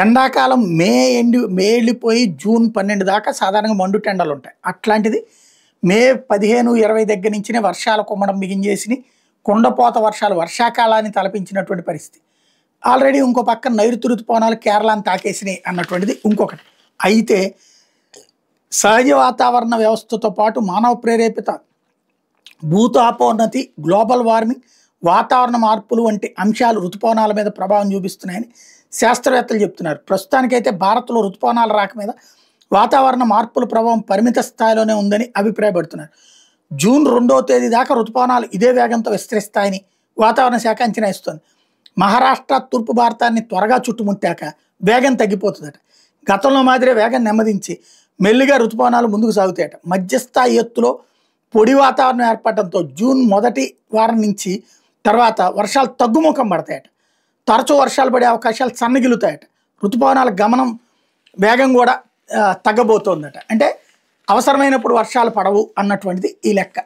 ఎండాకాలం మే వెళ్ళిపోయి జూన్ 12 దాకా సాధారణంగా మండుటెండలు ఉంటాయి. అట్లాంటిది మే 15, 20 దగ్గర నుంచినే వర్షాలు కుమ్మడం బిగించేసి కుండపోత వర్షాలు వర్షాకాలాన్ని తలపించినటువంటి పరిస్థితి. ఆల్రెడీ ఇంకో పక్క నైరుతి ఋతుపవనాలు కేరళను తాకేసినాయి అన్నటువంటిది ఇంకొకటి. అయితే సహజ వాతావరణ వ్యవస్థతో పాటు మానవ ప్రేరేపిత భూతాపోన్నతి, గ్లోబల్ వార్మింగ్, వాతావరణ మార్పులు వంటి అంశాలు ఋతుపవనాల మీద ప్రభావం చూపిస్తున్నాయని శాస్త్రవేత్తలు చెప్తున్నారు. ప్రస్తుతానికైతే భారత్లో ఋతుపవనాల రాక మీద వాతావరణ మార్పుల ప్రభావం పరిమిత స్థాయిలోనే ఉందని అభిప్రాయపడుతున్నారు. జూన్ 2వ తేదీ దాకా ఋతుపవనాలు ఇదే వేగంతో విస్తరిస్తాయని వాతావరణ శాఖ అంచనా ఇస్తోంది. మహారాష్ట్ర, తూర్పు భారతాన్ని త్వరగా చుట్టుముట్టాక వేగం తగ్గిపోతుందట. గతంలో మాదిరే వేగం నెమ్మదించి మెల్లిగా ఋతుపవనాలు ముందుకు సాగుతాయట. మధ్యస్థాయి ఎత్తులో పొడి వాతావరణం ఏర్పడటంతో జూన్ మొదటి వారం నుంచి తర్వాత వర్షాలు తగ్గుముఖం పడతాయట. తరచూ వర్షాలు పడే అవకాశాలు సన్నగిలుతాయట. ఋతుపవనాల గమనం వేగం కూడా తగ్గబోతోందట. అంటే అవసరమైనప్పుడు వర్షాలు పడవు అన్నటువంటిది ఈ లెక్క.